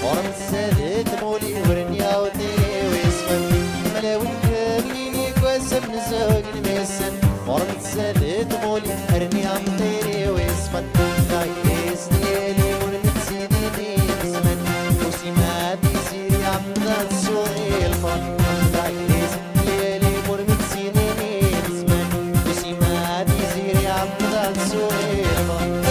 ورم السادات مولي ورنيا وطيري ويسمن ملاوي كامليني كواسم نزوج الميسن ورم السادات مولي ورنيا وطيري ويسمن لايس ديالي ونمتسيديني بزمن وسيمات يسيري عمدا الصغير الفن لايس ديالي ونمتسيديني بزمن وسيمات يسيري عمدا الصغير الفن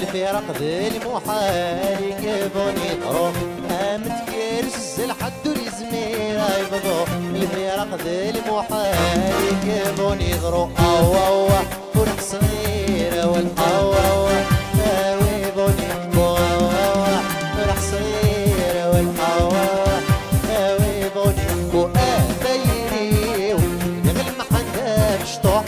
الفرق ذي المحال يكبوني ضروح قامت كرس الحد ورزميرة يبضو الفرق ذي المحال يكبوني ضروح أوا فرق صغيرة والأوا تاوي بوني فرق صغيرة والأوا تاوي بوني وآثيري يغل محندا مشطوح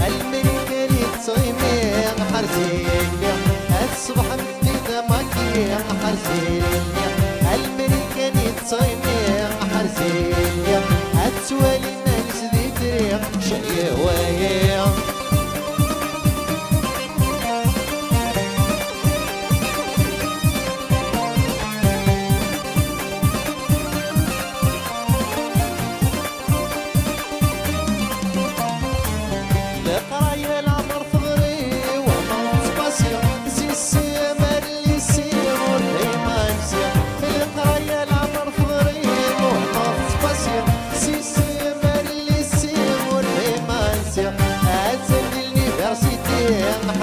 المريكاني تصيمي حرزيليا الصبح مدينة ماكي حرزيليا المريكاني تصيمي حرزيليا التوالي ناس ذي طريق شقي هوايا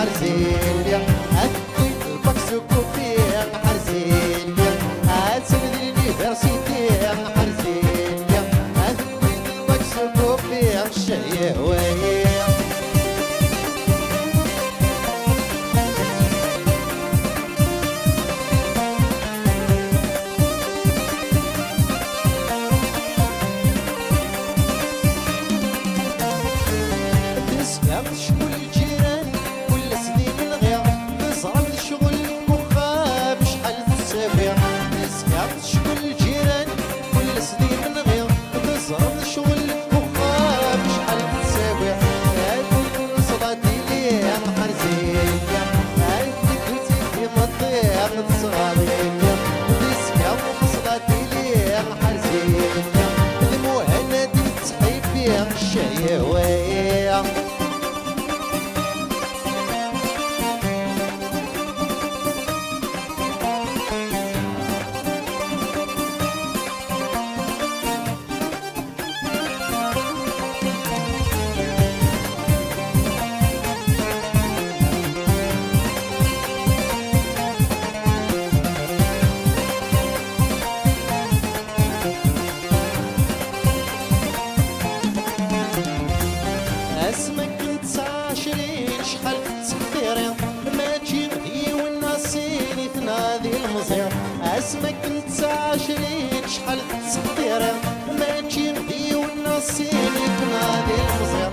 حرزيليا أكيد البكس كوبيا حرزيليا أسند اليونيفرسيتي حرزيليا أكيد البكس كوبيا شي هوايا اسمك كنت 20 شحال تصدير ما تجي مدي والنصيني تنادي المصير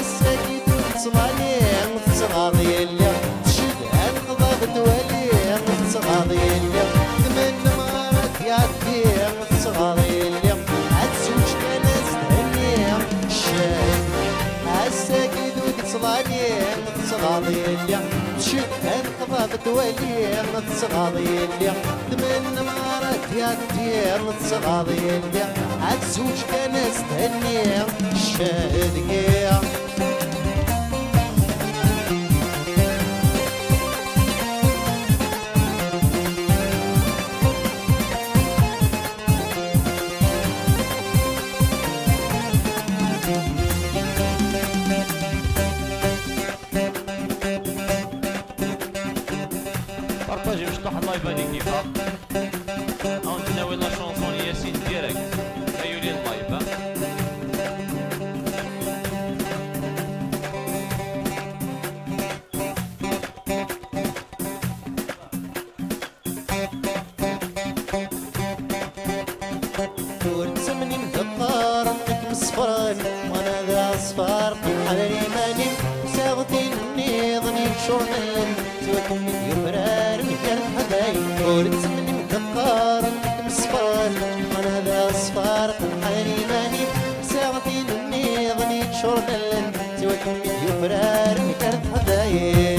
الساكي تصغالي تصغالي اللي تشد القضاء بتولي تصغالي اللي ثمن مرات يعدي تصغالي اللي عتزوج كناس تهني الشاهد الساكي تصغالي تصغالي اللي تشد القضاء بتولي تصغالي اللي ثمن مرات يعدي تصغالي اللي عتزوج كناس تهني الشاهد Partagez مش واحد لايف هذيك كيفها ناوي لا شونسون ياسين ديريكت هيولي اللايف ورسمني مدبر انك مصفران وانا ذا صفار على ايماني ساغتي النيضني شورنال سواكم من يفرار مكان حداي ورسمني مدبر انك مصفران وانا ذا صفار على ايماني ساغتي النيضني شورنال سواكم من يفرار مكان حداي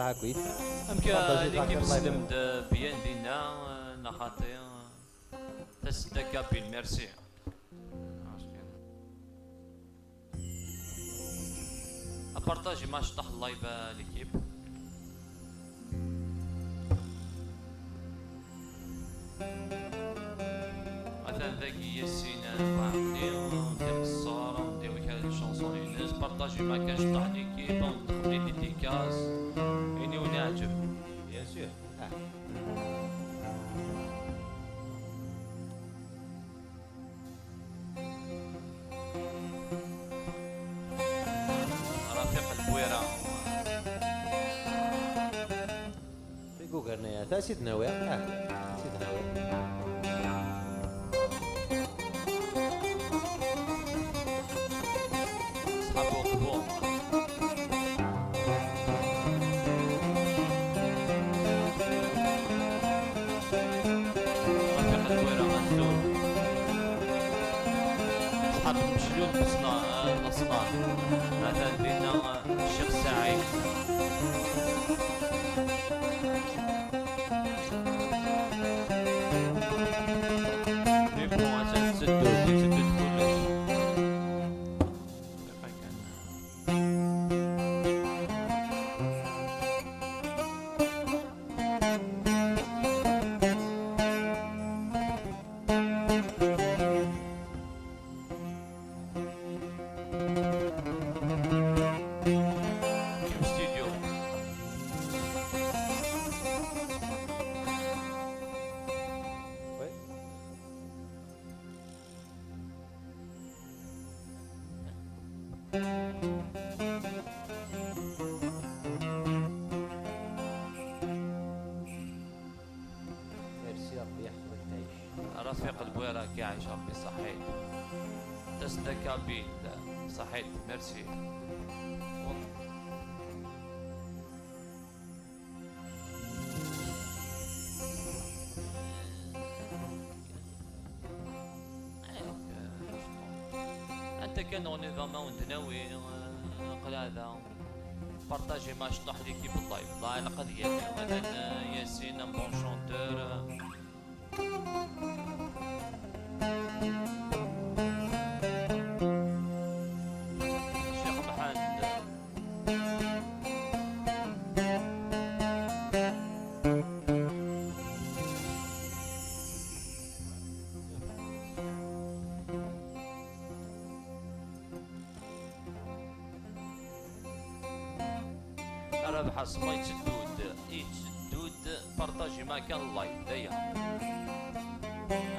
عكويت أمك بارطاجي ليكيب تاعك الله سلم بيان دينا نخاطي تسدا كابيل ميرسي أبارطاجي ما شطح اللايف ليكيب مثلا ذاكي ياسين وعقلي ندير الصورة وندير هاد الشونسون للناس بارطاجي ما كانش طاح ليكيب وندخل لي ديديكاس يعني ونعجب بيان سور رفيق البويرة في جوجرنيا تا سيدنا ويا سيدنا ويا صحابو قبوم رفيق البويرة منزول صحاب مشلول نصنان مثلا دينا الشيخ سعيد يبقوا عشان تسدوا كلش كيف كان كيف استديو وي ميرسي ربي يحفظك تعيش رفيق البويرة كي عايش ربي صحيت تسدا كابيل صحيت ميرسي انت كان اوني فما وندناوي قلاده بارطاجي ما شطح ليكيب اللايف الله على قضية مثلا ياسين ان بون شونتور شيخ محمد ربح سما يتشدود بارطاجي ما كان اللايف دايا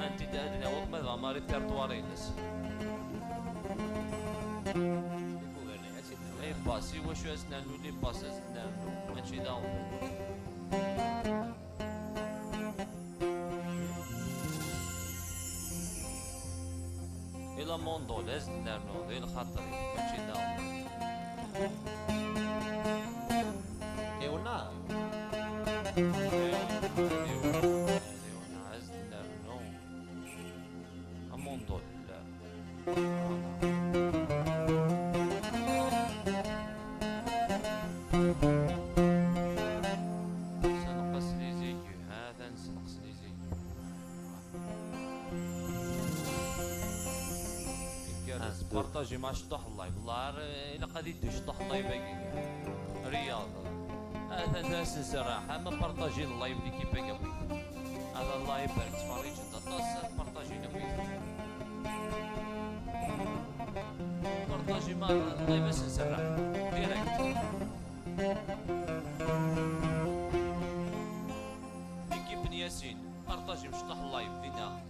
انت دادنا وقت ما ما ريبيرتوار ينس في جوجرنيا سيدنا اي ويا باسي وشو اسنانو لي باس اسنانو ماشي داون الى موندو لازم نرنو ذي الخاطري ماشي داون ايونا عز نرنو موندو سنقص لي زيكو هذا سنقص لي زيكو بارطاجي مع شطح اللايف والله الى قضيتو شطح اللايف رياض هذا ناس صراحه ما بارطاجي اللايف اللي كيف قوي هذا الله يبارك تفرج انت الناس بارطاجي نوي بارطاجي ما اللايف بس نسرح ديريكت كيف بن ياسين بارطاجي مشطح اللايف دينا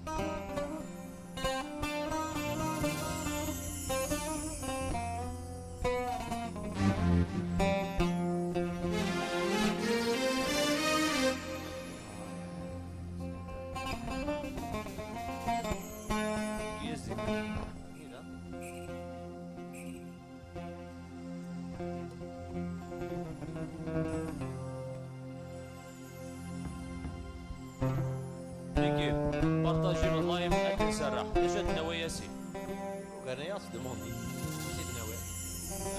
ليكيب بارطاجي اللايف اكل سرح ايش النوا ياسين جوجرنيا سيدنا ويا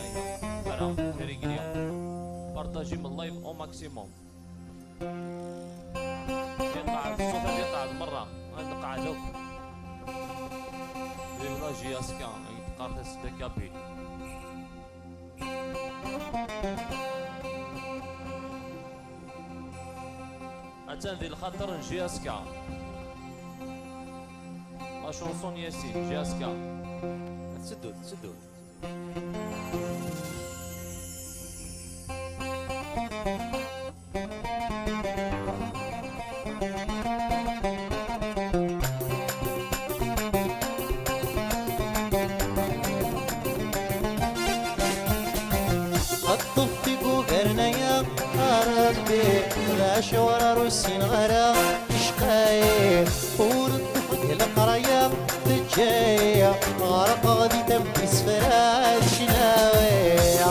ايوه فرا رجليا بارطاجي من اللايف او ماكسيموم. يقعد الصوت اللي يقعد مرة نقعد دوك فيلا جياسكا يتقارتس دكابي. أتان ذي الخاطر جياسكا لا شونسون ياسين جياسكا تسدود تسدود. الطفي قوبرنا يا ربي لا شورا روسين غرا شقاي ونطفق القرايا تجايا غرق غادي تمشي سفرات شناوية.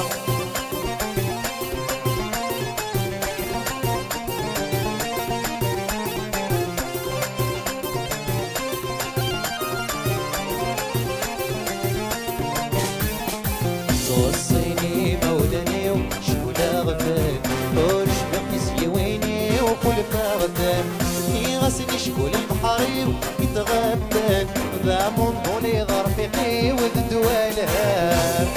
توصيني مولاني وشولا غفان ورش بقيس يويني وكل فاغتان يغسني شكول البحري ويتغبان ذا منظولي ظرفيقي وذدوالها.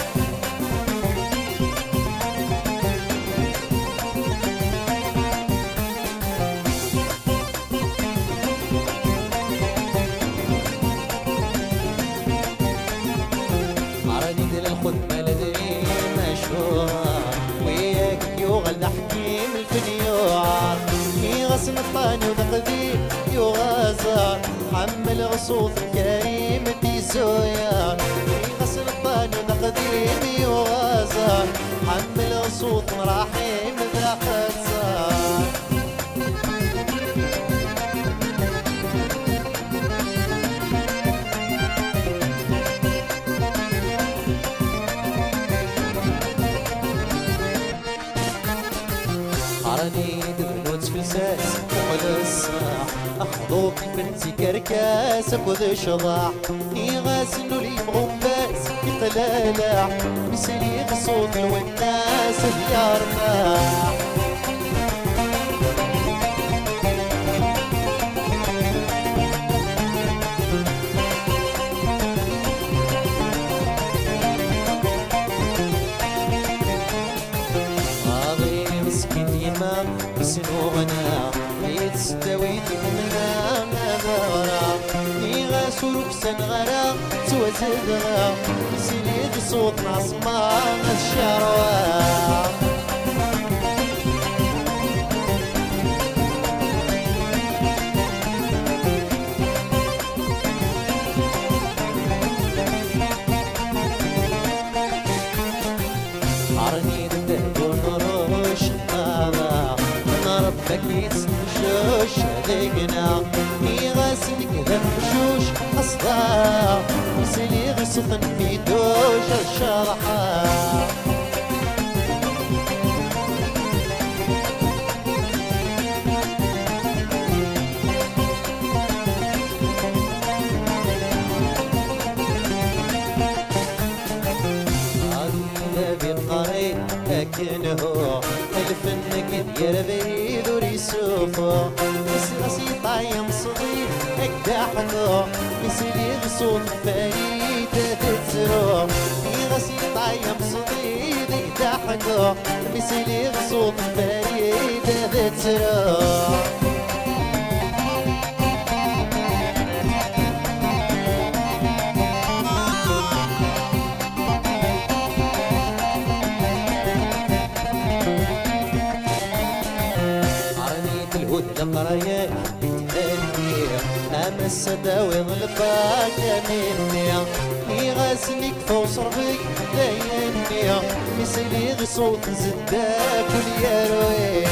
عراني دل الخدمة لدري مشهورة وياك يوغل حكيم الفنيوعة يغسل الطاني وذقدي يغازر حمل غصوص الكريم ديزويا يغسل الطاني وذقدي يغازر حمل غصوص مراحيم ذا خزار. عراني دبنوت في الساس وخذ الصاح أخذوك بنتي كركاس أخذ شضاح يغاسلوا لي بغماس يتلالع مسلي صوت الوناس يا رفاح. بسنو غنا يتستويتي منا غرا يغاسو ركسن غرا توزدغا سيليد صوت نعصما الشروع. عرني دهدو نروش ناضا ربك شوش ذيقنا يغاسلك ذا الحشوش أصداء وسلي غصفن في دوش الشرحة. لكن هو الفن قد يربي ذوري سوفو مسغسي طايم صغير اكداحكو مسلي غصون فريدة تتسرو يغسي طايم صغير اكداحكو مسلي غصون فريدة تتسرو. القراية بتهني أما السداوي ظلفاك مني يغاسلك فوق صربك دايني مثلي غصوت زداك والياروي.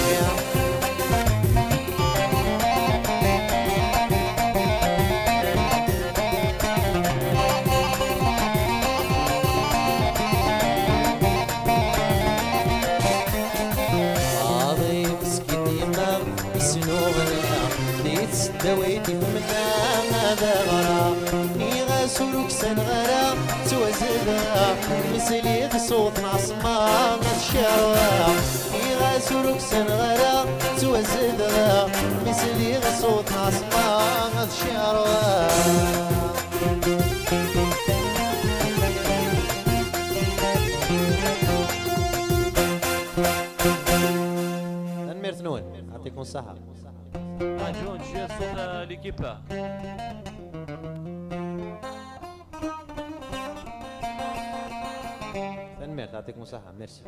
دويتي منا ماذا غرا يغاسلوك سن غرا توزدها مثلي غصوت نعصما الشروع. سروك سنغرا توزدغا مثلي غصوت عصما غد شعرها تنمير تنون يعطيكم الصحة جون جي صوت ليكيبا تنمير يعطيكم الصحة ميرسي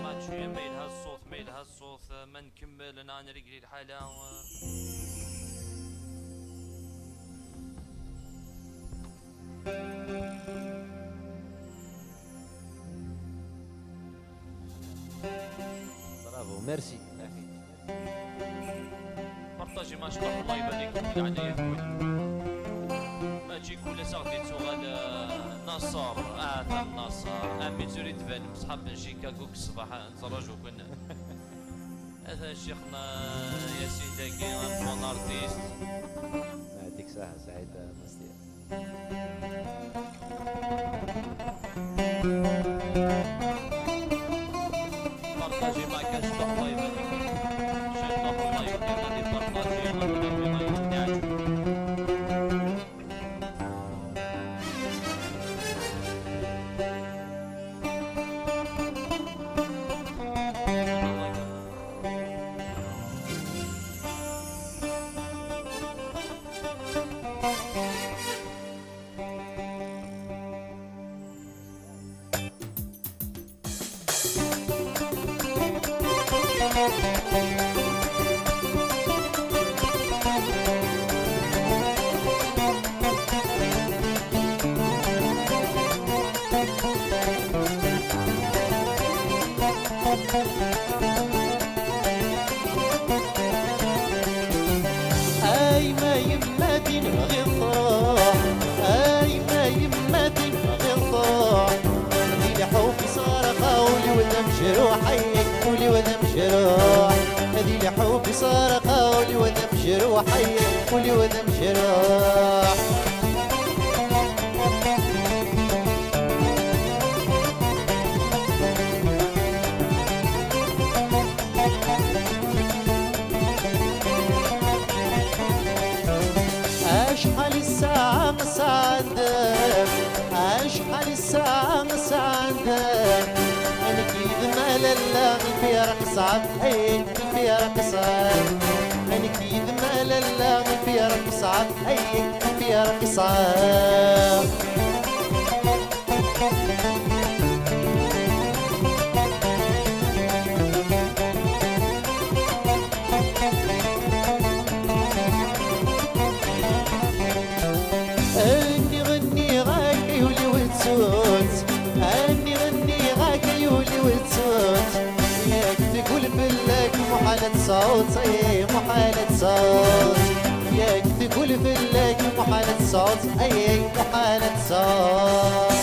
ماتشي ميل هالصوت ميل هالصوت ما نكمل انا رجلي الحالة برافو ميرسي بارطاجي ما شاء الله الله يبارك فيك عليا خويا ما تجي كل ساعة تغال نصر تم نصر امي تريد فان مصحاب شيكاغو الصباح نتفرجوا كنا هذا شيخنا ياسين داكي بون ارتيست يعطيك صحة سعيدة مستير بارطاجي ما كانش الله يبارك فيك شيخ الله يبارك غادي بارطاجي الله يعجبك اي ما يما دين غير اي ما يما دين غير دي لحوفي صار قولي وذا مجروحي قولي وذا مجروح هذي لحوفي صار قولي وذا مجروحي قولي وذا مجروح اشحال الساعة مساندك اشحال الساعة مساندك انا كيد ما لالا الفيرق صعب اي الفيرق صعب انا كيد ما لالا الفيرق صعب اي الفيرق صعب اني غني غاكي ولي وتسوت اني غني غاكي ولي وتسوت ياك تقول بالك محالة صوت اي محالة صوت ياك تقول بالك محالة صوت اي محالة صوت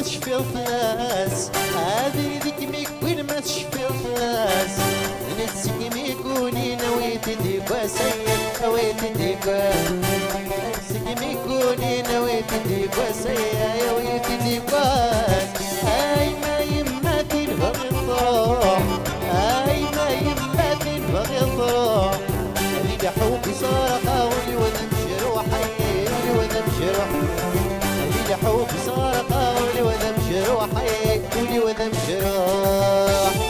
تشفي الفلاس هذه ذيك ميكوين ما تشفي الفلاس نتسكي ميكوني نويت ديكوا سيد نويت ديكوا نتسكي ميكوني نويت ديكوا سيد نويت ديكوا اي ما يما تنبغي تروح اي ما يما تنبغي تروح هذي لحوكي صار قولي وانا مجروحي قولي وانا مجروح هذي لحوكي صار قولي وانا مجروحي قولي وانا مجروح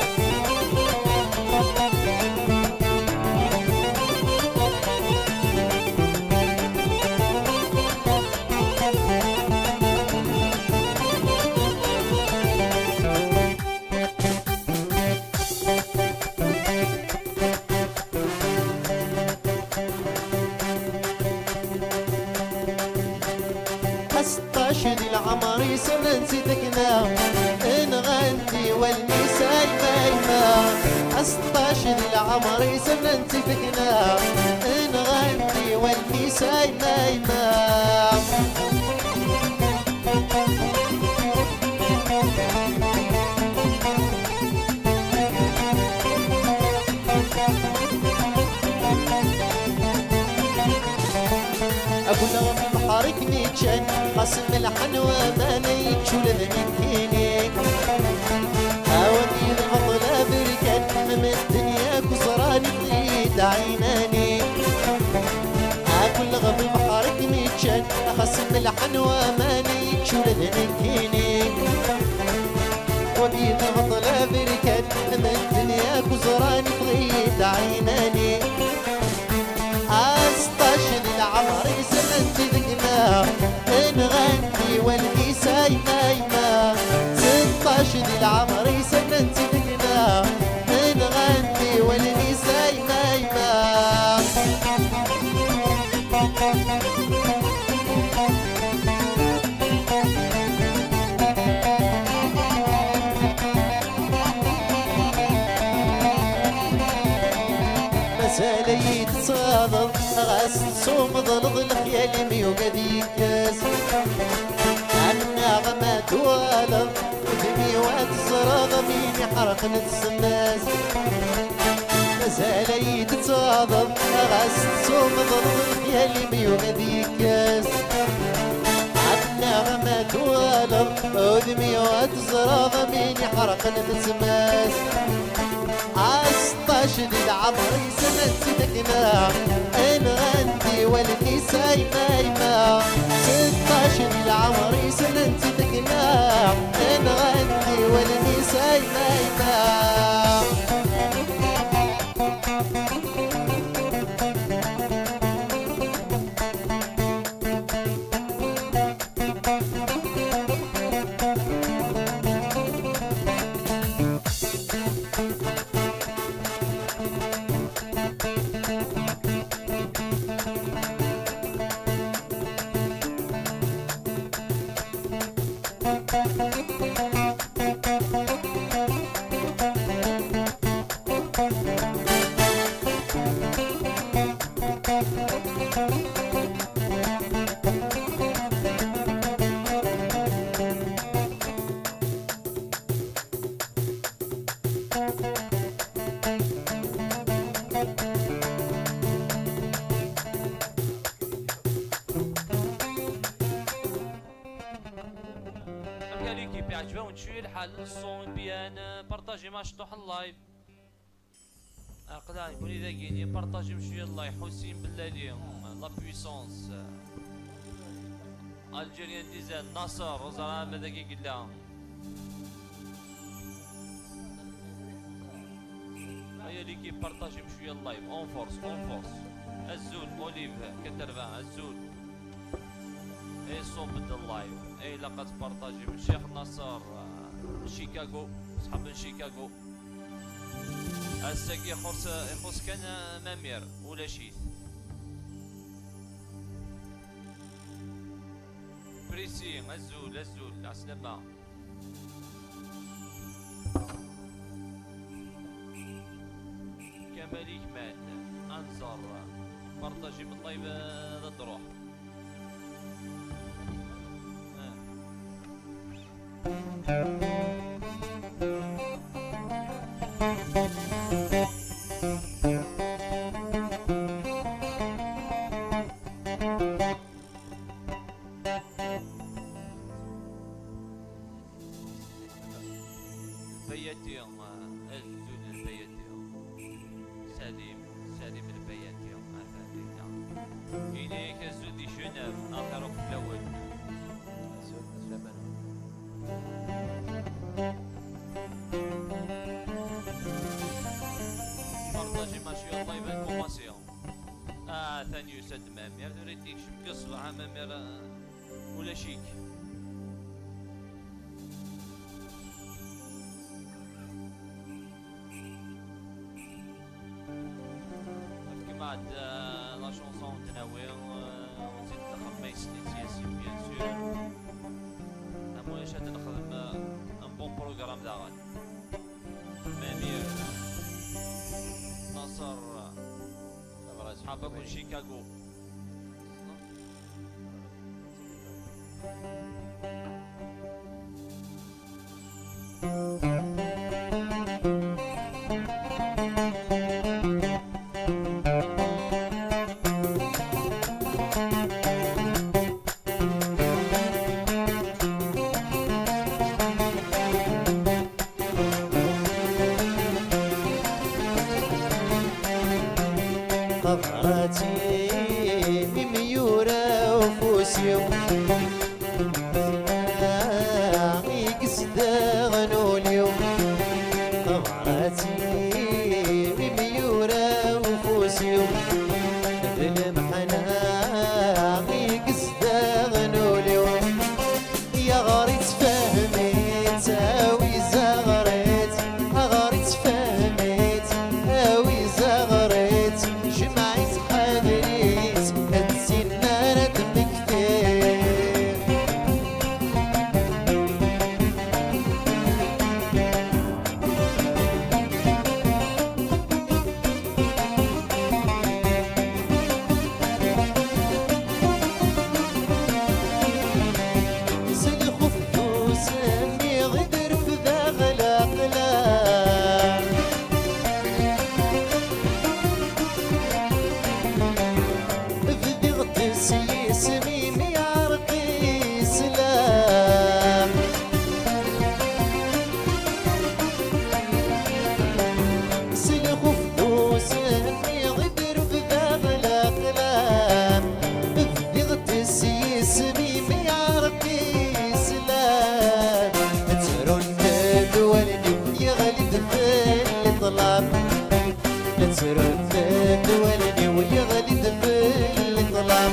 ذي العمر يسمى نسيتكنا ان غنتي والنساء بايمة 16 ذي العمر يسمى نسيتكنا ان غنتي والنساء بايمة كل في بحرك نيتشان قسم الحنوى ما نيتشو لذنكيني أودي البطلة بركان من الدنيا كسراني تغيد عيناني كل غبي بحرك نيتشان قسم الحنوى ما نيتشو لذنكيني ودي البطلة بركان من الدنيا كسراني تغيد عيناني أستشهد العمر سنتي ذقنا نغني والدي سايمايما 16 العمر سنتي ذقنا نغني والدي سايمايما مسالي تصادم غاس صوم ظل الخيال ميوقا ديكاس النغمة توالم ودميوات الزراغ ميني حرق نتسناس مسالي تصادم غاس صوم ظل الخيال ميوقا ديكاس النغمة توالم ودميوات الزراغ ميني حرق نتسناس 16 العمر سنة ذقنا نغني والدي سايمايما 16 العمر سنة ذقنا نغني والدي سايمايما ليكيب يعجبهم شويه الحال الصون بيان بارطاجي ما شطوح اللايف قلان يكون اذا كيني بارطاجي شويه اللايف حسين بالله اليوم لا بويسونس الجيريان ديزاين ناصر وزراء ماذا قلنا هيا ليكيب بارطاجي شويه اللايف اون فورس الزول اوليف كترفان الزول اي صوب اللايف اي لقد بارطاجي من الشيخ ناصر شيكاغو صحاب من شيكاغو الساقي يخص كان مامير ولا شيء بريسي الزول عسلامة كمالي كمان انظر بارطاجي من اللايف لا تروح البياتي الزول البياتي سليم البياتي افادينا إليك الزول دي جنيف اخرك في الاول بارطاجي ماشي الله يبان كوماسيون ثاني يسد مامير نريد يكشف قصة عن مامير ولا شيك كما عاد لا شونسون تناوي ونزيد نخمم سياسي بيان سور نمولاش هاد نخدم ان بون بروغرام داغن مامير ناصر حابكون شيكاغو خضراتي مميورة وفوسي يقصد غنولي خضراتي مميورة وفوسي بالمحنة يقصد غنولي يا غاري تفهميت اوي زغريت غاري تفهميت اوي زغريت جمعت حضريت السنة ندمك فيه سلخ فلوسني غدر في ذا غلاقلا في غتسي سميم يعرقي سلام سلخ فلوسني غدر في ذا غلاقلا في غتسي سميم يعرقي سلام ترون دولني ويغلي دفل طلاب ترون دولني ويغلي دفل طلاب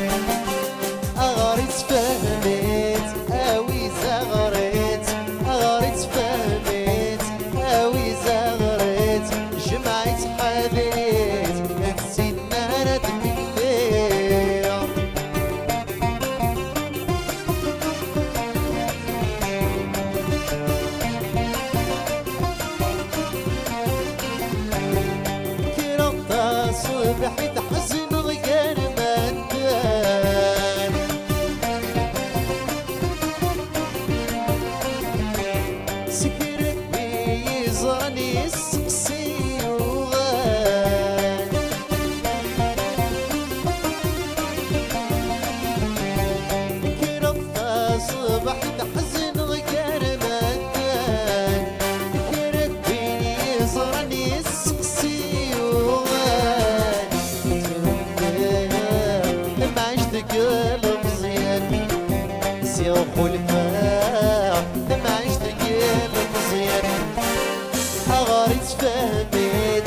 أغاري تفهميت أوي زغريت أغاري تفهميت أوي زغريت جمعت حذريت نسينا ندمك فيه كرمت صبحي تحزن غير ما ندان سكرت بيزرني السقسي وغان كرمت صبحي تحزن غير ما ندان كرت بيزرني السقسي وغان لما عشت قلب زين سيوخ الفاح لما عشت قلب زين أغاري تفهميت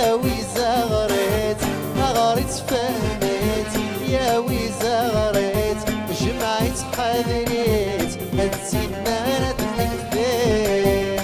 أوي زغريت أغاري تفهميت يا وي زغريت جمعت حذريت نسينا ندمك فيه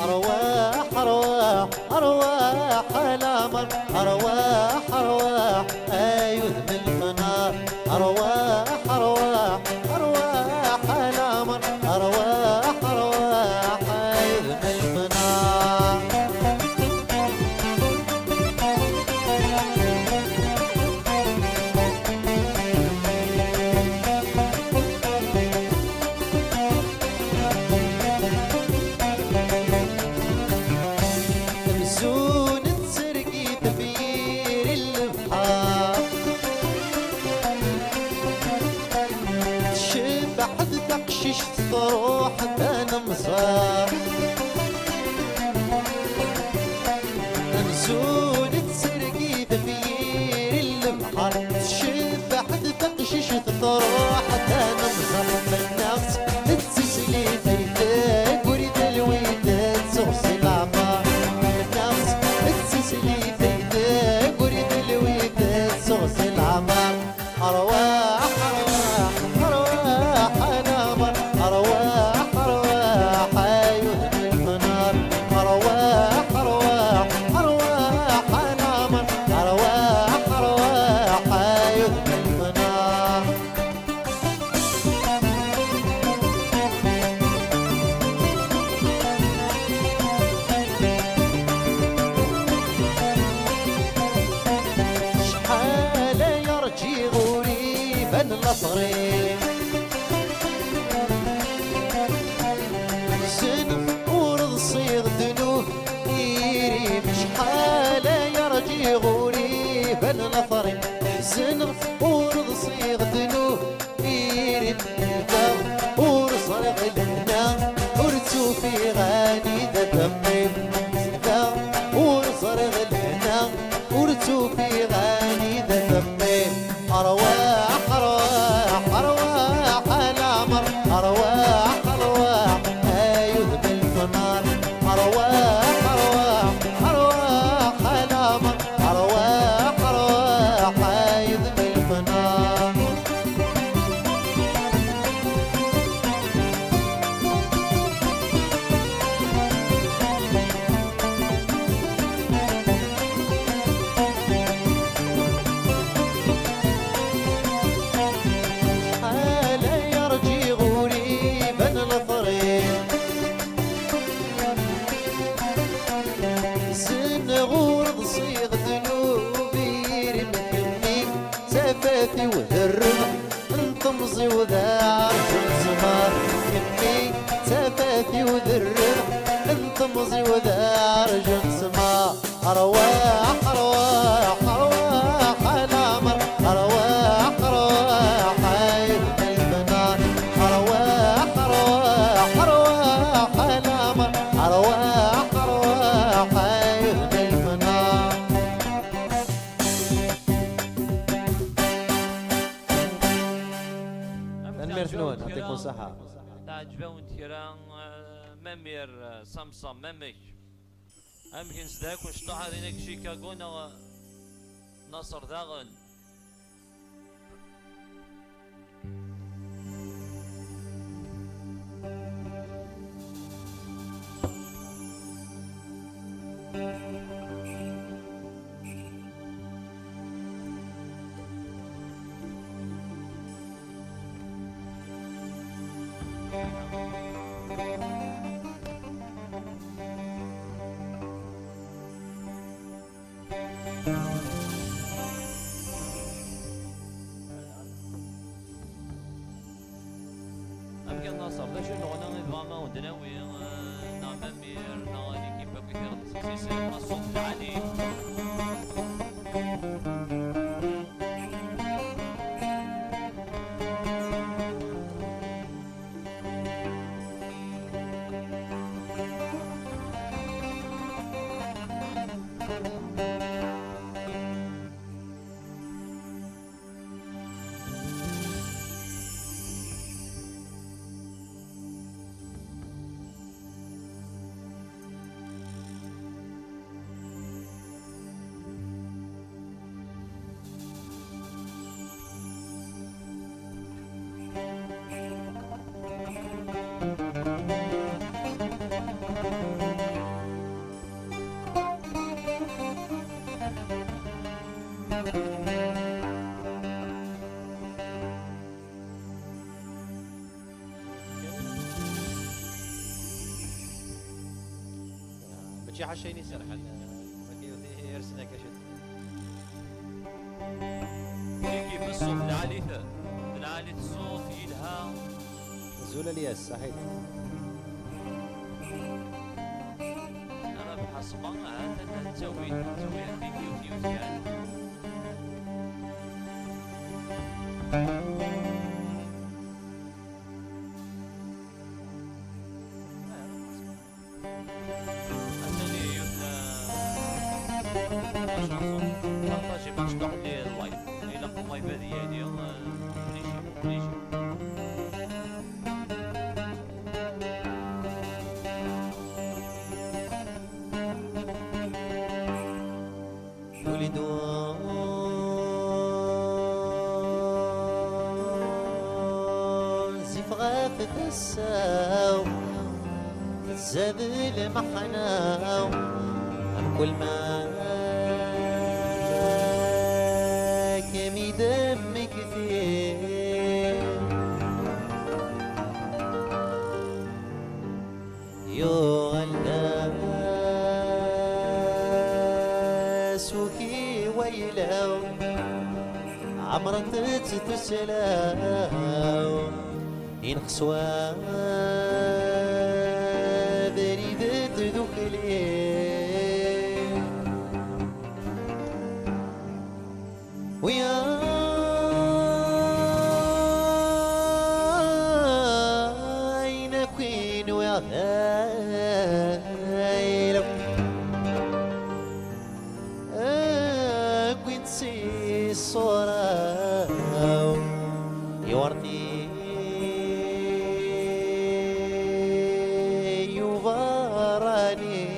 أرواح أرواح أرواح الأمر أرواح أرواح أيذ من الفنار أرواح أرواح أرواح الأمر أرواح أرواح أيذ من الفنار مزون تسرقي تفير البحار تشبح تقشش تروح انا مزار مزون تسرقي تفير البحار تشبح تقشش تروح انا مزار بالنفس تسسلي فيدك وريد الويدات سوسي العمار بالنفس تسسلي فيدك وريد الويدات سوسي العمار أرواح أرواح أرواح نمر أرواح أرواح أيها المنار أرواح أرواح أرواح النصرين زنف ورد صيغ ذنوب يريم شحال يرجي غوري بالنفرين زنف ورد صيغ ذنوب يريم الباب ورصرغ الهنا ورتو في غاني ذا تقيم ورصرغ الهنا ورتو في غاني ذا تقيم أرواح أرواح أرواح الأمر أرواح أرواح أيوه بالفنار أرواح أرواح أرواح الأمر أرواح أرواح أيوه بالفنار سفاتي وذرب انطمزي وذار زمار يمي سفاتي وذرب انطمزي وذار سمار أرواح أرواح أرواح الأمر أرواح أرواح عيد البنار أرواح أرواح أرواح الأمر أرواح أرواح عيد البنار المرثنون يعطيكم الصحة. تعجبون تيران ممير صمصم ممك أمكن سداك وشطحر هناك شيكاغونا نصر داغن أمكن نصر ده شنو غنى نظامه ودناوي نعممير نغاني كيف كثير تسيسي الصوت العالي بتشي حشيني سرح يرسنا كشت كيف الصوت العالي الصوت يلها زول الياس صحيح. أنا بحسبها هذا تسوي فيديو يعني الساو زاد المحناو كل ما كمي دم كثير يو الناس وكي ويلو عمرت تتسلاو ينقصوا بريدة ذوكلي ويا عين كوين ويا هايلو كوين سي الصورة يورتي يوفاراني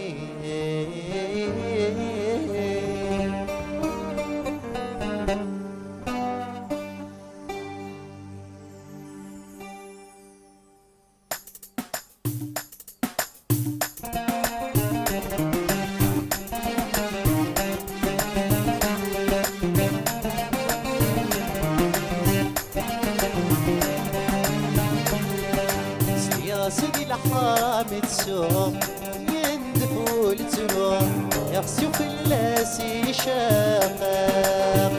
سيدي الحرام تسوم يندفو لتنوم يغسو في اللاسي شاقاق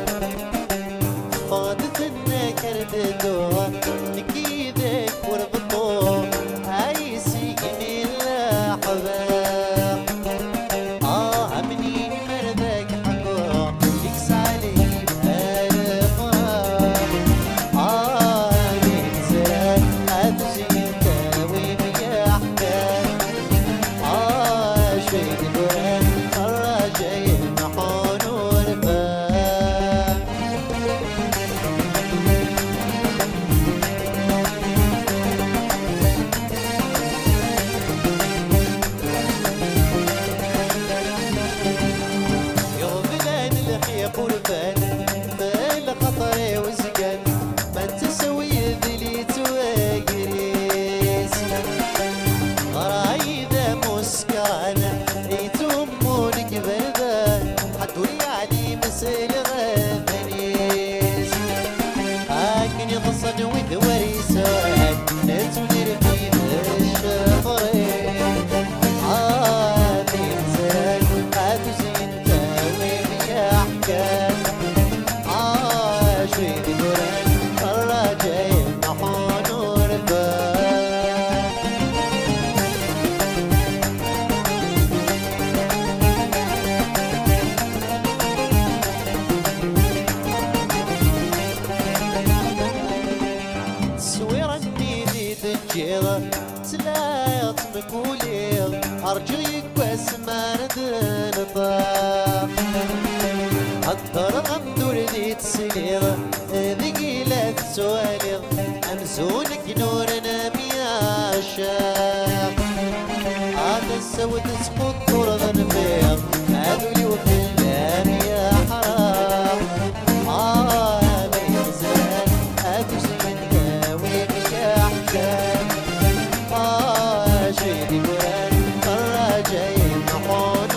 فاضت النكر بدوم لكيدك وربطوم عايسي جميل حباق منين مردك حقوق يكس عليه بهالفراق من زرق أتزين تلاط مقولي أرجيك بس ما ندنطاق أقدر أندور ذي تسليغ ذقيلة سوالغ أمزونك نورنا بياشاق هذا السود تسقط طرد نبيغ هذولي وفي اللام يا حرام ميزان هاتو زين داوي بيحكام شيدي قران الراجعين نحون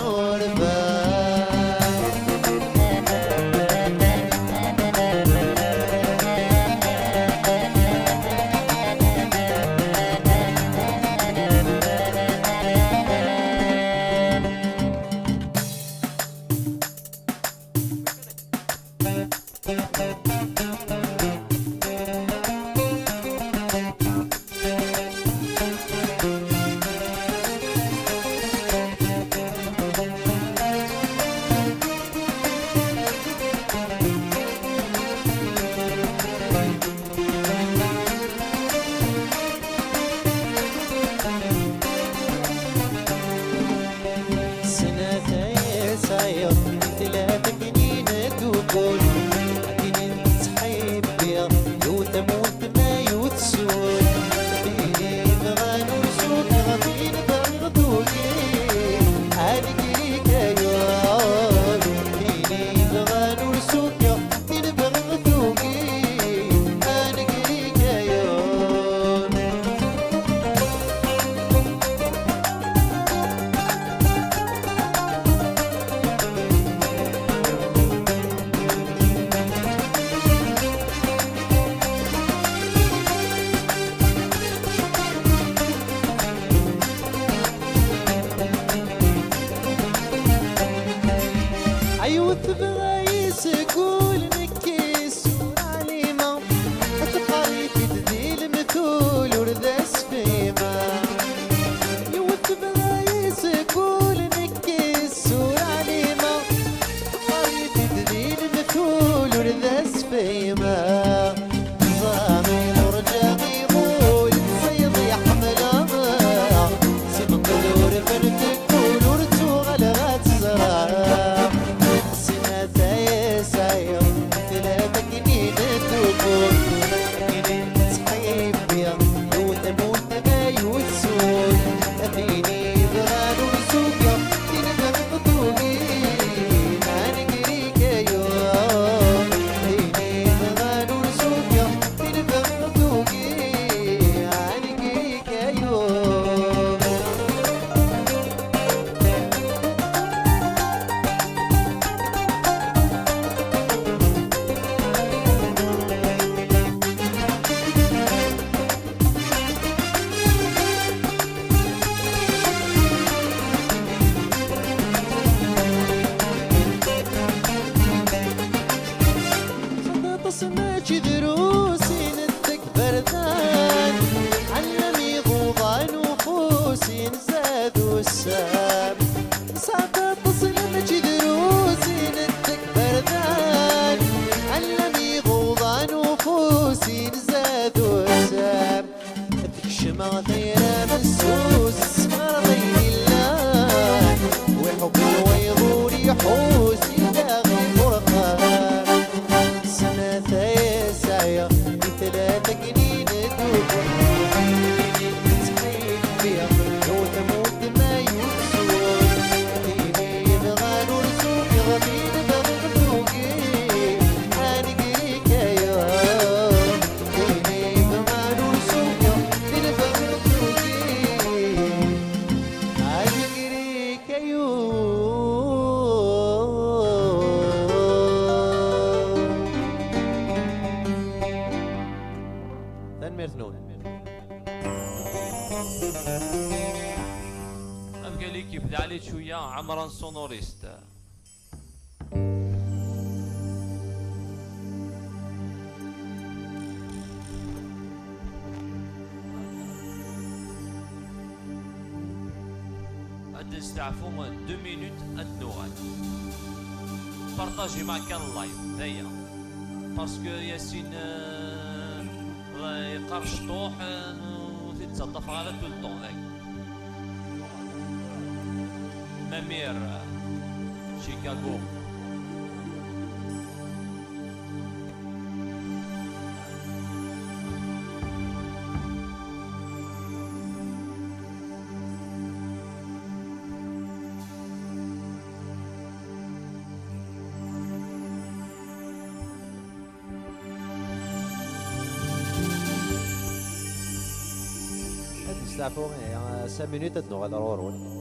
عيوث بغايس قول نكيس حوسي داغي فرقان سنة يا سايا بثلاثة جنين دوب تخيل فيها لو تموت ما يوسول إني يبغى نرسوك غبين بغلوكي حانقريك يا إني يبغى نرسوك غبين بغلوكي حانقريك يا تنمير ثنون أبقى لي كيف عليه شوية عمران سونوريست. عاد نستعفو 2 مينوت النوغال بارطاجي معك اللايف هيا باسكو ياسين يقرش طوح وتتصدف على طول الطون ذاك مامير شيكاغو. نستعفو 5 مينوت تنوغ على رورون.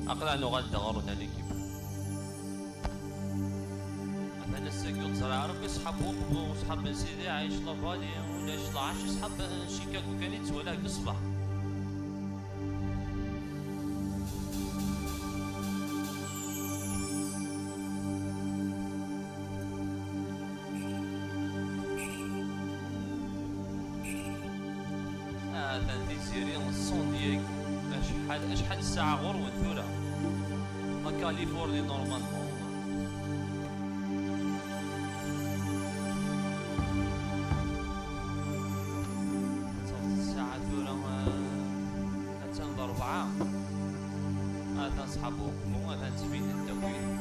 أقلع نغنى غرونا ليكيب أنا الساكيو تزرع ربي صحابهم وصحاب سيدي عايش لافالي ولا شطاعش صحاب شيكاغو كان يتولى الصباح هذا سيري الصون ديالك شحال الساعة غور ونثورة لا كاليفورني نورمالمون الساعة ثورة هاتان ضربعة هاتان صحابوكم وهاتان تفين التوين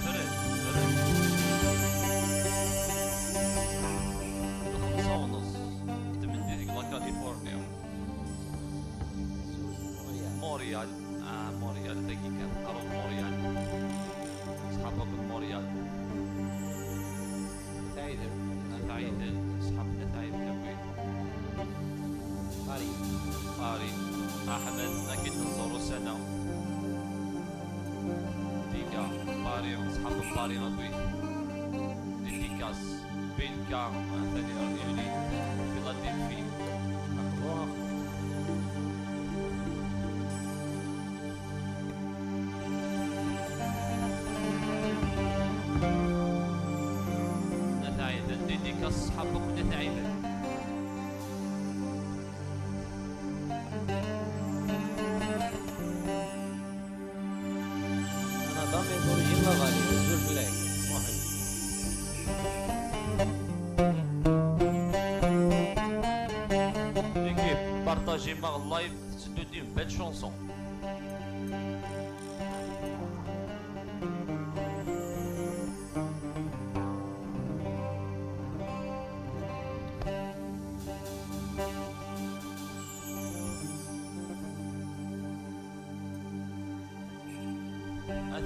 فرد خمسة ونص من ديك لا كاليفورنيا موريال موريال دقيقة قرب موريال صحابك موريال تعيدل تعيد صحابنا تعيد كوي قاري أحمد أكيد نزورو سنة ديكا باري صحاب باري نبي ديكاس بينكا ثاني رجلي فيلادلفي نتعيد ديكاس صحابك نتعيد انا ضامن اوريجين لا غالي زول بلاك واحد l'équipe partagez ma live c'est de dire une belle chanson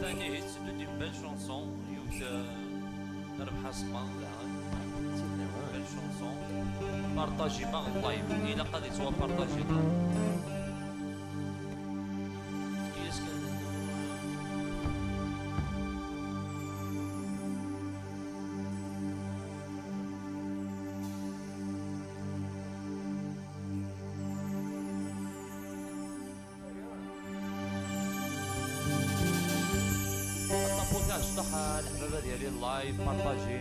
ثاني هيت c'est de dire une belle chanson يوز ربح اسمان belle chanson partagez ma live إلا قد يتوا partagez شطح الحبابة ديالي اللايف بارطاجي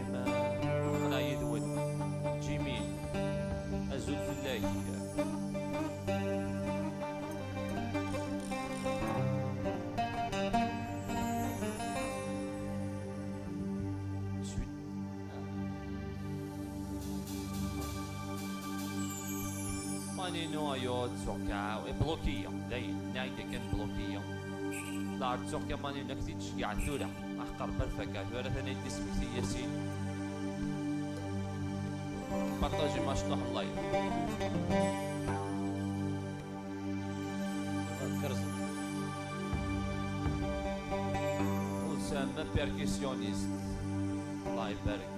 خلا يدود جميل أزول فلاي ماني نوايوت سوكا بلوكية لاين نايدة كان بلوكية لا سوكا ماني نكتي تشجع الثورة أحقر بالفكاة ولا ثاني اسمي ياسين بارطاجي ما شطح اللايف كرز وسام بيركسيونيست الله يبارك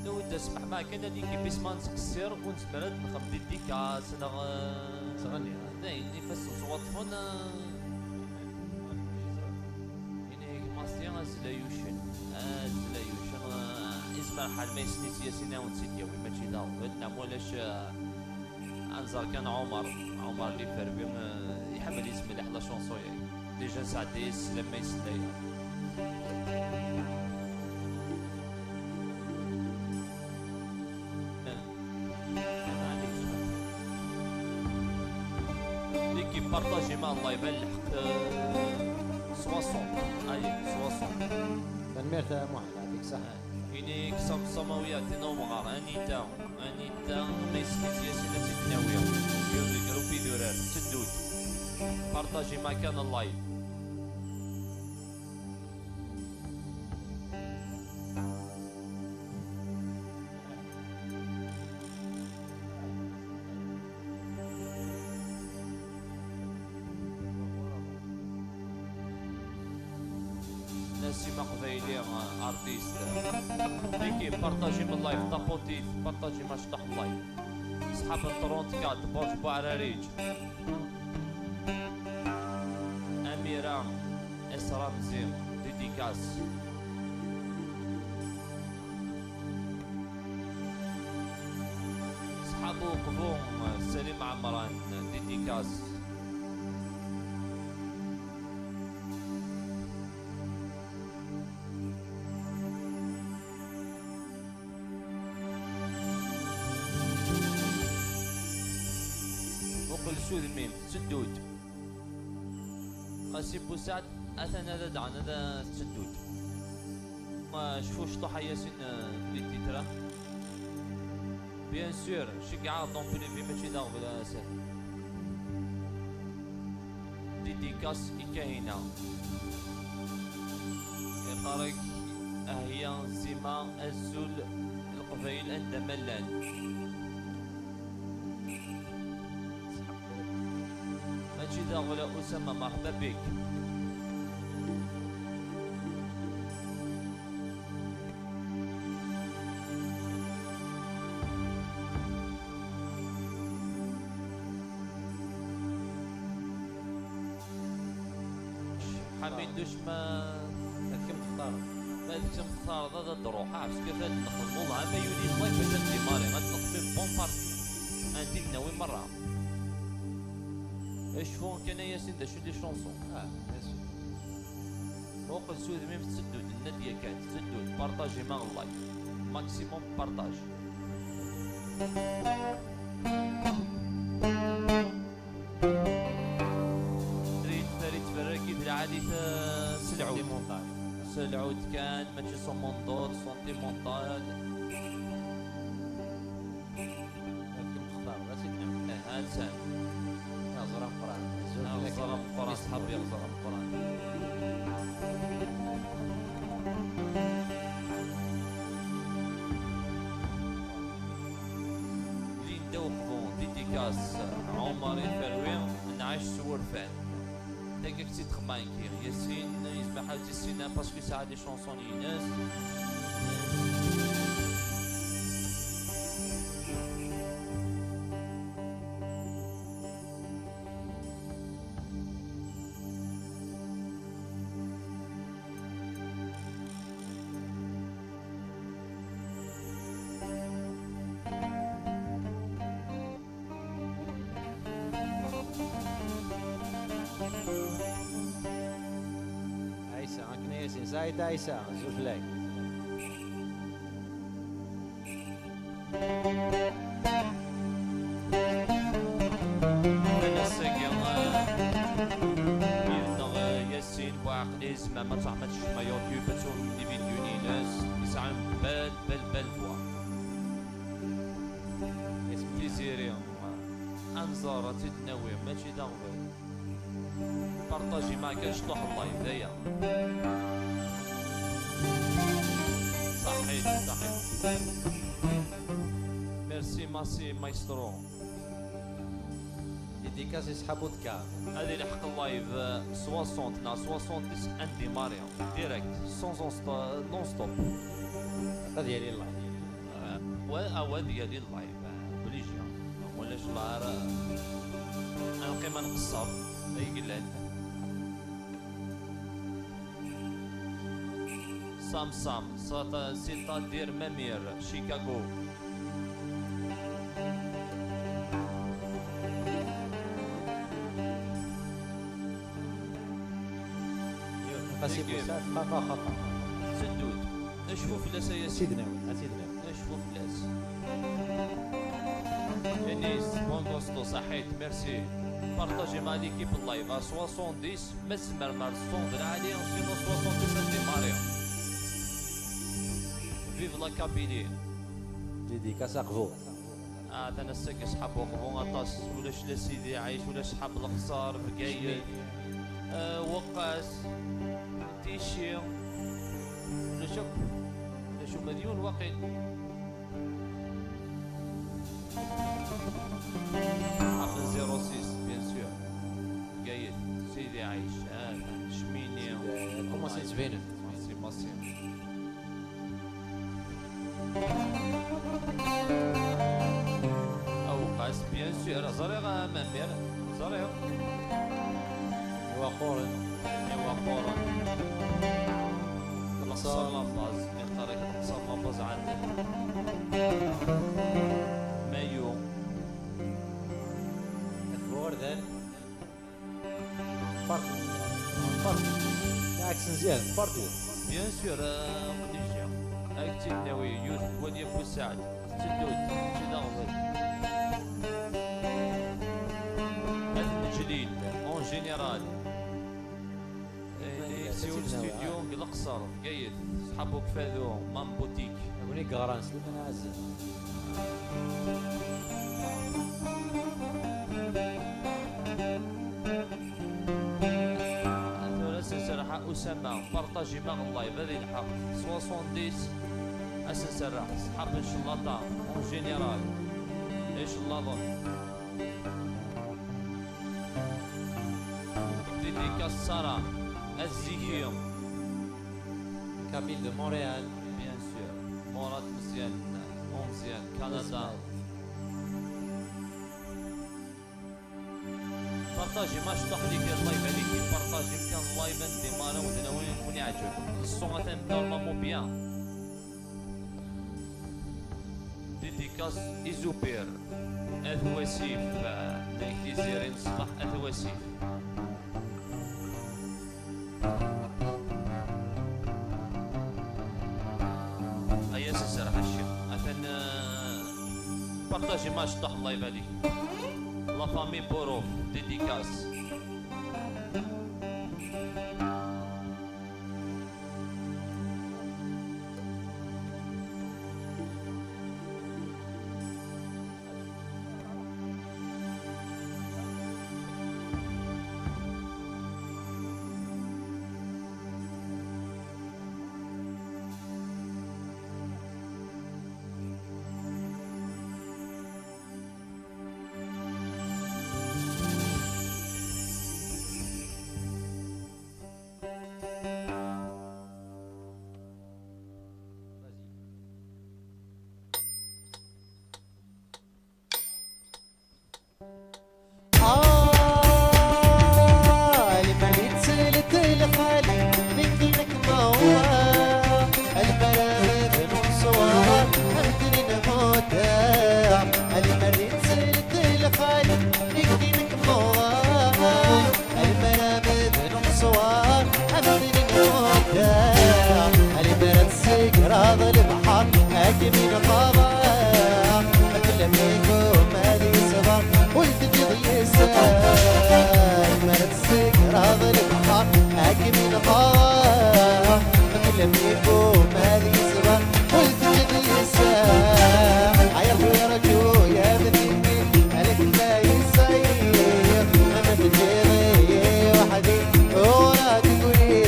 لو تسمح معك انا ديكي بيسمان سكسير ونسبرد نخبي ديكا سنغ تغني دايني فاس صوتفون يعني ماستيان زلايوشن اسمع حال ما يسنيت ياسينا ونسيت يوي ماشي داو نعم ولاش انزار كان عمر اللي فربيم يحمل اسم اللي حلا شونسويا ديجا سعديس لما يسلايا بارطاجي مع الله يبلح 60 تنميرت محمد يعطيك الصحة يعني كسام السماويات نومغار انيتا ما يسكت ياسين تتناوية يوزي جروبي دورار تدود بارطاجي مع كان اللايف Bien, artiste. L'équipe, partagez mon live, tapotif, partagez ma شطح live. صحاب ال 34 برج بوعراريج. أميرة إسراء مزيم ديديكاس. صحابو كفوم سليم عمران ديديكاس. سود الميم سدود قاسم بوسعد اثنا هذا دعنا هذا سدود ما شفوش طحا ياسين في التترا بيان سور شكعا دون بريفي ماشي داغ بلا سهل ديديكاس إكاينا يقارك أهيا زيما الزول القبائل عند ملان مجيدا ولا أسامة مرحبا بك حميد دوش ما كم تختار ما تكتم تختار هذا الدروح عرفت كيف نخدمو لها ما يولي الله باش ديماري غتنخدم بون بارتي انتي ناوي مرة ايش فون كان ياسين دا شو دي شونسون ماشي فوق السود ميم تسدود النادية كانت تسدود بارطاجي مع اللايف ماكسيموم بارطاج تريد فراكي في العادي سلعود سلعود كان ماشي سوموندور سونتي مونتال كم تختار لا سيدنا هانسان زرام قران زرام قران صحابي زرام قران ليندا وقفون ديديكاس عمر الفروي نعيش سور فان تاكا كتي تخمانكي ياسين يسمح حاول تسينا باسكو ساعة دي شونسون يناس عيسى عندنا ياسين زايد عيسى زوج لايك انا ساقي ياسين وعقلي زعما ما تعملش ما يوتيوب تسوم دي فيديو ناس يسعى بال فوا اسم ديزيري انزارة تتناوي ماشي داغبل بارطاجي معك شطوح اللايف دايا صحيح ميرسي ماسي مايسترو ديديكاس يسحبوا تكا هذه لحق اللايف 60 نا 60 عندي ماريا ديريكت سون نون ستوب هذا ديالي الله و ديالي اللايف بليجيا ولاش لار انا قيمه نقصر اي قلال سام سيتا دير مامير شيكاغو قاسي بوسعد خطا خطا سدود اشوفوا فلاس يا سيدنا سيدنا اشوفوا فلاس انيس بونغوستو صحيت ميرسي بارطاجي مع ليكيب اللايف 70 مسمر مع الصون العالي سينو 70 دي ماريا فيف لا كابيلي ديديكاس اقفو انا الساك صحاب وقفوا غطاس ولاش لا سيدي عايش ولا صحاب القصار بقايد وقاس تيشي ولا شو مليون وقت عقل 06 بيان سور قايد سيدي عايش شميني كومون سي تبينت فورماسيون. او قاس بيان سور زريغ مامير زريغ هو قورن ايوا قورن القصر لافاز من طريق القصر لافاز عندنا مايو الفور ذن فرق بالعكس مزيان فرق بيان سور خديجة هاك تناوي يوسف ولي بوسعد تدود تدغضي هاد الجليل اون جينيرال يكسيو الاستوديو القصر قايد صحابو كفادو مام بوتيك هوني قران سليمان عزيز سرحة أسامة بارطاجي مع اللايف هذه الحق 70 أساس سرح صحاب إن شاء الله طا أون جينيرال إيش الله ظن ديديكاس سارة الزيكيوم كابيل دو مونريال بيان سور مراد مزيان مزيان كندا بارطاجي ما شطح ليك اللايف هذيك بارطاجي كان اللايف ديمارا ودنا وين يكون يعجب الصون تاع نورمالمون بيان ديديكاس إيزوبير أثواسيف دايك زيرين صباح أثواسيف هيا سيسرح الشيخ أثن بارطاجي ما شطح اللايف هذيك لا فامي بوروف ديديكاس راض البحر هاجي من الفضاء كل منكم هذه صبر والتجد يسال مرسك راض البحر هاجي من الفضاء كل منكم هذه صبر والتجد يسال عيرتوا يا رجو يا بديني عليك لا يسير انا بجيبي وحدي ولا تقولي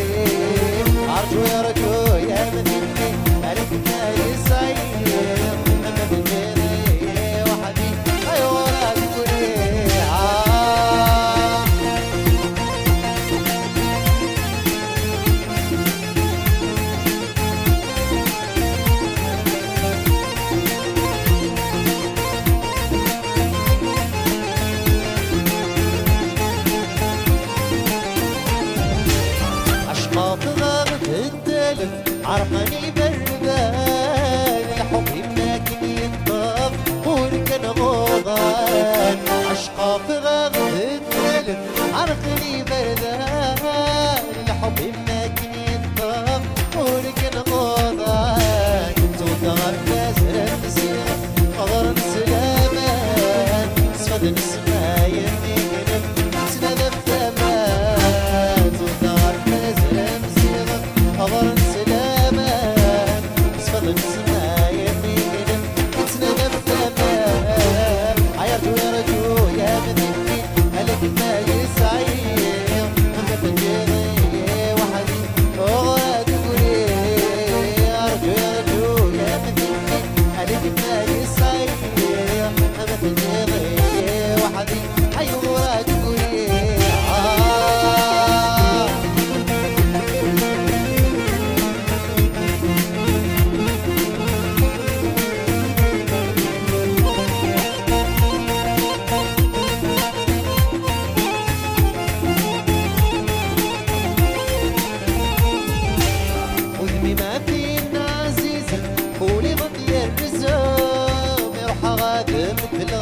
ارجو يا رجو يا بديني عليك لا يسير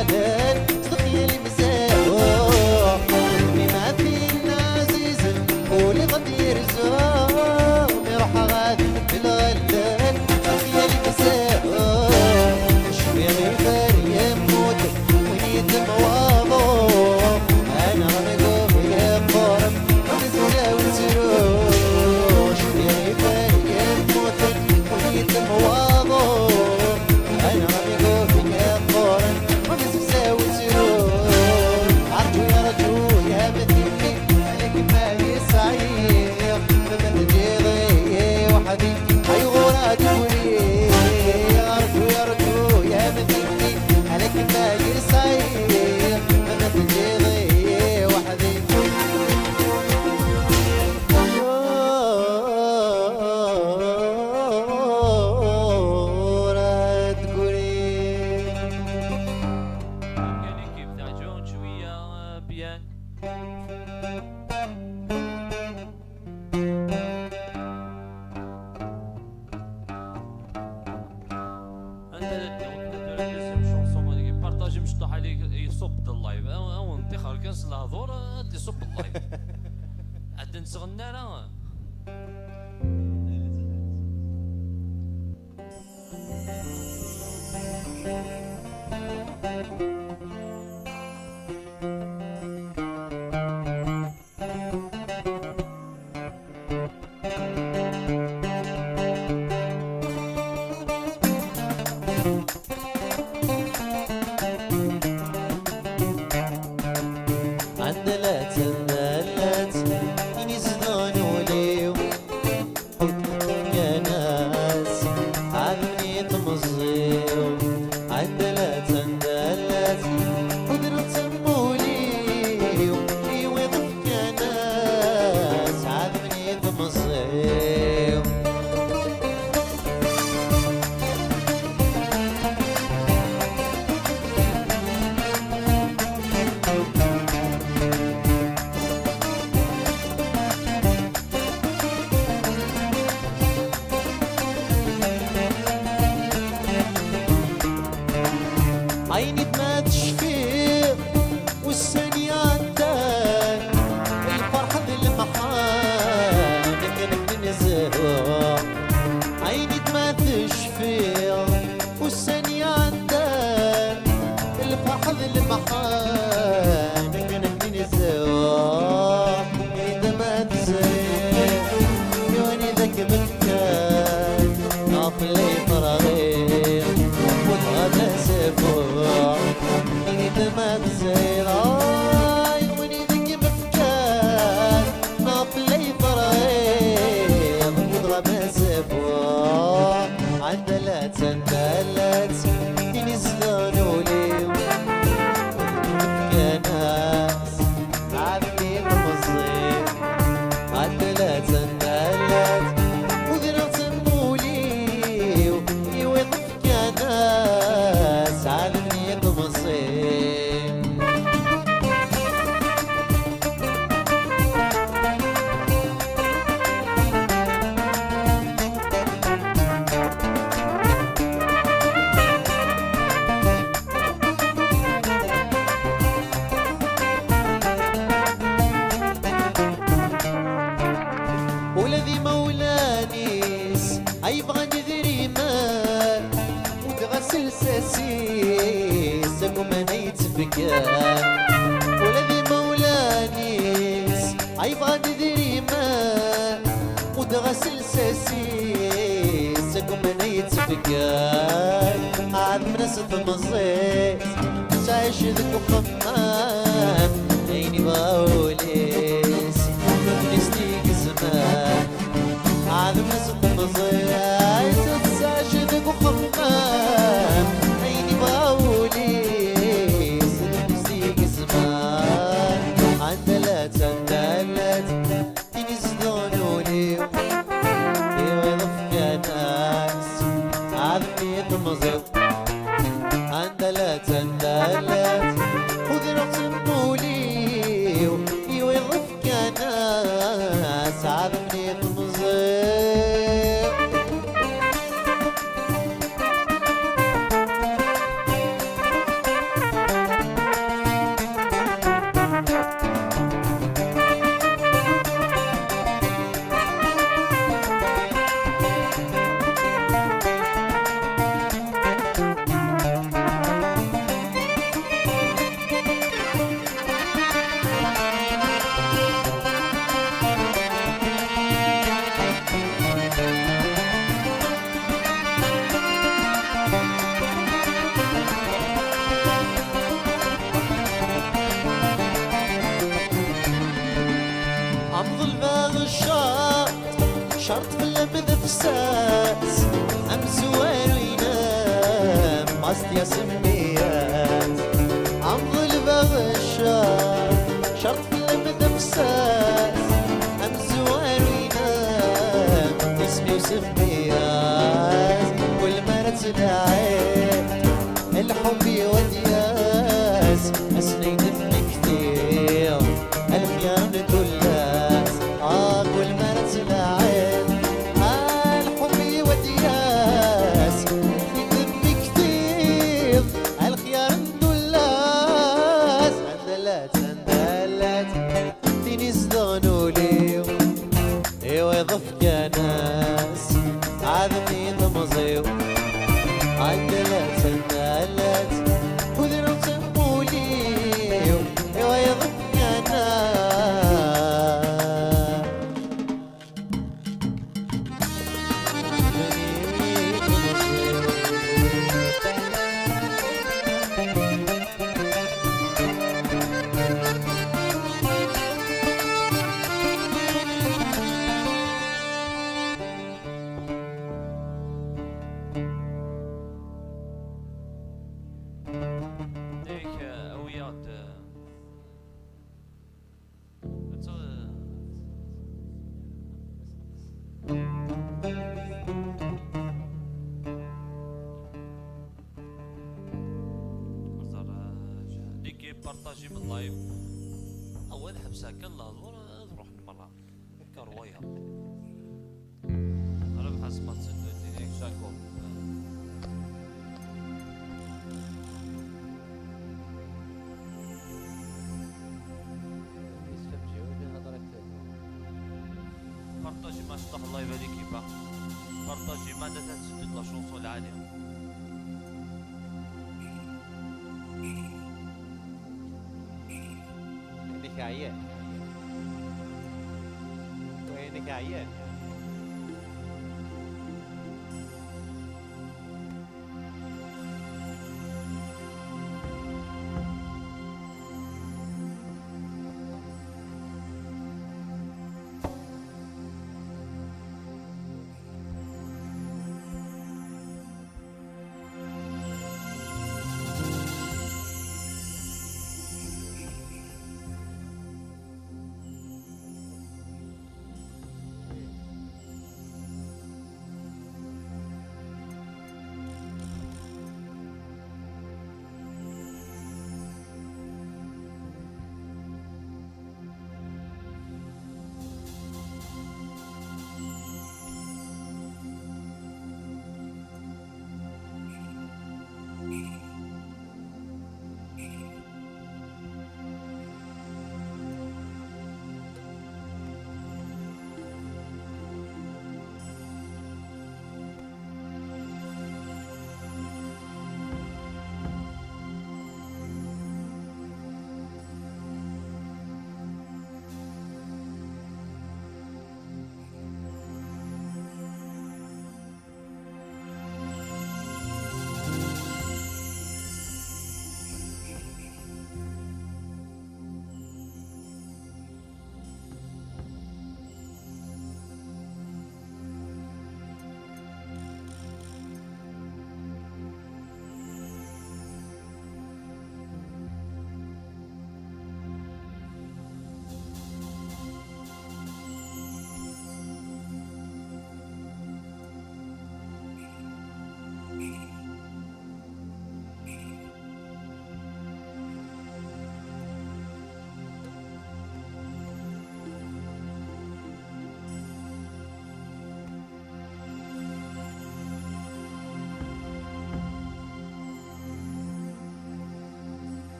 غالان صدقني لي مزاو قلبي ما فينا عزيز قولي غادي يرزق يروح غادي بالغلان صدقني لي مزاو شوية غير فاري يموت وين يتم واضو انا راني قومي يا قرب راني زولا وتروح شوية غير فاري يموت وين يتم واضو انا راني قومي يا قرب راني زولا وتروح عرجو يا رجو يا مثلي عليك ما يصعيب فما تجي وحدي هاي غورات ولي عرجو يا رجو يا مثلي عليك ما يصعيب فما تجي وحدي غورات قولي يعني كيف تاع جون شويه بيان. بارطاجي مش طاح عليك يصب اللايف او انت خارج الهضور تصب اللايف عاد نسغنى انا عندلات عندلات إني زنان وليو حبكم يا ناس عالمني تمزيو عندلات عندلات قدرة موليو يوضك يا ناس عالمني تمزيو عيني ما تشفي والثانية عندك الفرحة بالمحال كانت ننزهو عيني ما تشفي والثانية عندك الفرحة بالمحال كانت ننزهو إذا ما تزيد يوني ذاك مكان نافلي فراغي وتغادى سفوح إذا ما تزيد يوني ذاك مكان نافلي فراغي وتغادى سفوح عندلات عندلات ينزلون لي يا ناس عارفين المصير عندلات عندلات وذرة مولي يوقف يا ناس عالمني المصير ولذي مولانيس أيبغى ندري مال وتغسل ساسيس أقوم أنا يتفكر ولذي مولانيس أيبغى ندري مال وتغسل ساسيس أقوم أنا يتفكر عاد من ستمزيت تعيش ذك وخمام عيني باوليس نسليك زمان عاد من ستمزيت تعيش ذك وخمام عيني باوليس نسليك زمان عندلات عندلات ينزلوني يوظف يا ناس عادني تمزيت عندلات عندلات وذرة مولي يوظف يا ناس عادني تمزيت يا سميات عمض البغشات شرط في المدفسات أمزوار وينام اسمي وسميات كل مرة تدعي الحب ودياس أسنين من كثير الخيان دلاس كل مرة تدعي الحب ودياس أسنين كثير الخيان دلاس اندلت ديني صدغنوا لي ايوا يضف يا ناس عذبي ضمزيو اندلت خذنا وسمولي ايوا يضف يا ناس ديك أوياد ديك بارطاجي من لايف أول حبسة كلا نروح مرة كرويها أنا بحسب ما تسدو ديك شاكو بارطاجي ما شطح الله يبارك كيفا بارطاجي ما تسدد لا شونسون العالية وينك عيان وينك عيان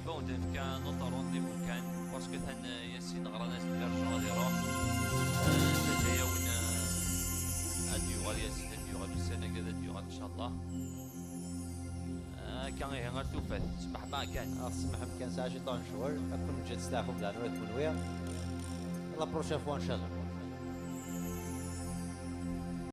بون كان نوطا رونديفو كان باسكو ثان ياسين غرا ناس ديال غادي يروح جايه وين اديوغال ياسين اديوغال السنه كذا اديوغال ان شاء الله كان هي غير توفات سمح ما كان سمح كان ساعه شي طون شهور اكون جات ستافو بلا نوريت من ويا لا بروشين فوا ان شاء الله